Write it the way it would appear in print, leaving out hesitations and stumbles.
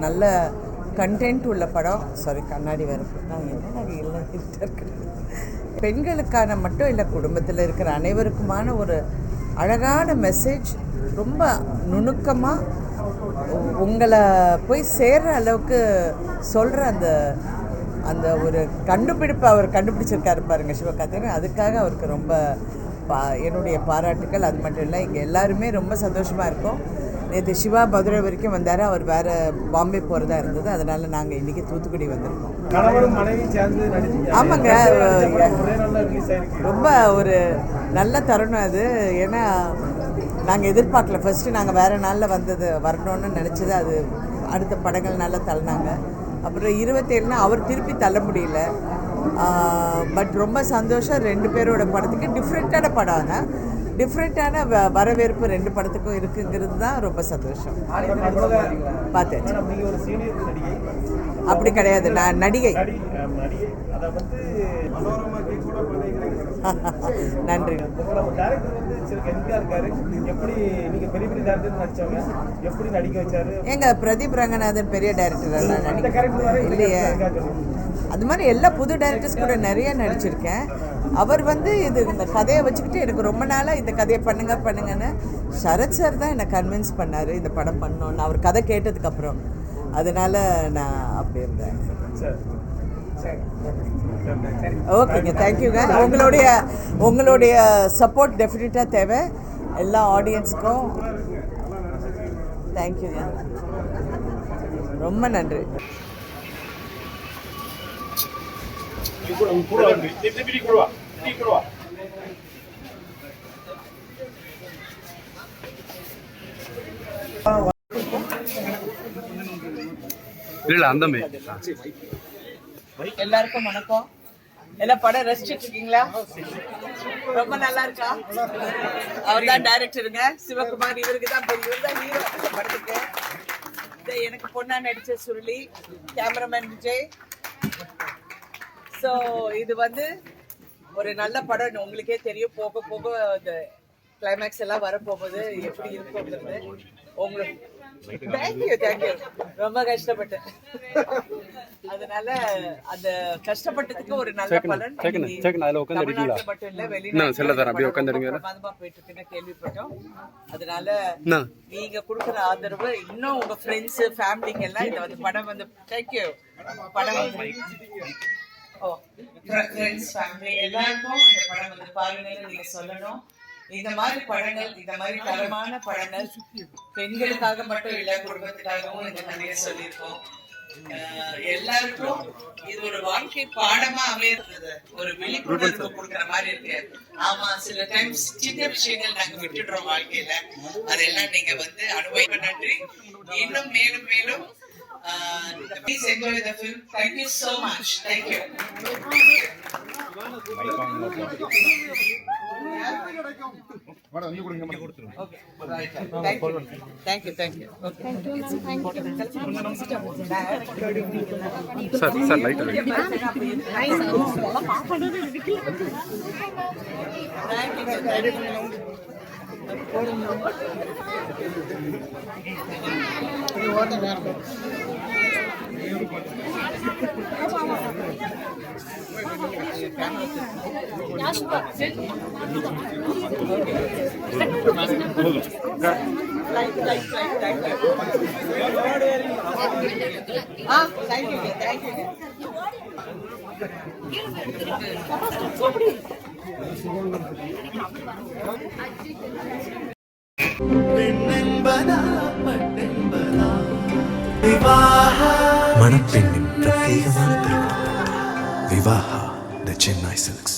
நல்ல கண்டென்ட் உள்ள படம். சாரி, கண்ணாடி வேறு என்ன பெண்களுக்கான மட்டும் இல்லை, குடும்பத்தில் இருக்கிற அனைவருக்குமான ஒரு அழகான மெசேஜ். ரொம்ப நுணுக்கமாக உங்களை போய் சேர்ற அளவுக்கு சொல்கிற அந்த அந்த ஒரு கண்டுபிடிப்பை அவர் கண்டுபிடிச்சிருக்காரு பாருங்க சிவகார்த்திகேயன். அதுக்காக அவருக்கு ரொம்ப என்னுடைய பாராட்டுக்கள். அது மட்டும் இல்லை, இங்கே எல்லாருமே ரொம்ப சந்தோஷமாக இருக்கோம். நேற்று சிவா மதுரை வரைக்கும் வந்தார். அவர் வேறு பாம்பே போகிறதா இருந்தது. அதனால் நாங்கள் இன்றைக்கி தூத்துக்குடி வந்திருக்கோம். ஆமாங்க, ரொம்ப ஒரு நல்ல தருணம் அது. ஏன்னா நாங்கள் எதிர்பார்க்கல. ஃபஸ்ட்டு நாங்கள் வேறு நாளில் வரணும்னு நினச்சது. அது அடுத்த படங்கள் நல்லா தள்ளினாங்க. அப்புறம் 27னா அவர் திருப்பி தள்ள முடியல. பட் ரொம்ப சந்தோஷம். 2 பேரோட படத்துக்கு டிஃப்ரெண்ட்டான படம் தான். டிஃப்ரெண்ட்டான வரவேற்பு 2 படத்துக்கும் இருக்குங்கிறது தான் ரொம்ப சந்தோஷம். பார்த்தாச்சு. அப்படி கிடையாது, நான் நடிகை. நன்றி. எங்க பிரதீப் ரங்கநாதன் பெரிய டைரக்டர் இல்லையே. அது மாதிரி எல்லா புது டைரக்டர்ஸ் கூட நிறைய நடிச்சிருக்கேன். அவர் இந்த கதையை வச்சுக்கிட்டு எனக்கு ரொம்ப நாளாக இந்த கதையை பண்ணுங்கன்னு சரத் சார் தான் என்னை கன்வின்ஸ் பண்ணார் இந்த படம் பண்ணோன்னு, அவர் கதை கேட்டதுக்கப்புறம். அதனால் நான் அப்படி இருந்தேன். ஓகேங்க, தேங்க்யூங்க. உங்களுடைய சப்போர்ட் டெஃபினட்டாக தேவை எல்லா ஆடியன்ஸுக்கும். தேங்க்யூங்க, ரொம்ப நன்றி. எல்லாருக்கும் வணக்கம். எல்லாம் படம் ரசிச்சுட்டு இருக்கீங்களா? ரொம்ப நல்லா இருக்கா? அவர் தான் டைரக்டருங்க, சிவகுமார். இவருக்கு தான் ஹீரோ இந்த படத்துக்கு. எனக்கு பொண்ணா நடிச்ச சுருளி, கேமராமேன் விஜய். ஸோ இது ஒரு நல்ல படம். உங்களுக்கே தெரியும், போக போக இந்த கிளைமேக்ஸ் எல்லாம் வரப்போகுது, எப்படி இருக்குங்கிறது உங்களுக்கு. தேங்க்யூ. ரொம்ப கஷ்டப்பட்டேன். அதனால அந்த கஷ்டப்பட்டதுக்கு ஒரு நல்ல பலன் தமிழ்நாட்டுல மட்டும் இல்ல, வெளிநாட்டுல போயிட்டு இருக்குன்னு கேள்விப்பட்டோம். அதனால நீங்க கொடுக்குற ஆதரவு இன்னும் உங்க ஃப்ரெண்ட்ஸ் ஃபேமிலிக்கு எல்லாம் இந்த படம் தேங்க்யூ. படம் ஃப்ரெண்ட்ஸ் ஃபேமிலி எல்லாருக்கும் இந்த படம் பாருங்கன்னு நீங்க சொல்லணும். இந்த மாதிரி படங்கள், இந்த மாதிரி தரமான படங்கள் பெண்களுக்காக மட்டும் இல்ல, குடும்பத்துக்காகவும் இந்த கதையை சொல்லியிருக்கோம். எல்லாருக்கும் இது ஒரு வாழ்க்கை பாடமா அமையிறது, ஒரு விழிப்புணர்வு கொடுக்குற மாதிரி இருக்கு. ஆமா, சில டைம்ஸ் சின்ன விஷயங்கள் நாங்க விட்டுடுறோம் வாழ்க்கையில. அதெல்லாம் நீங்க அனுபவிக்க. நன்றி. இன்னும் மேலும் மேலும் please enjoy the film. Thank you so much. Thank you. Thank you. Sir, light. மணப்பெண்ணின் பிரத்யேகமான திருமணம். விவாஹா தி சென்னை சில்க்ஸ்.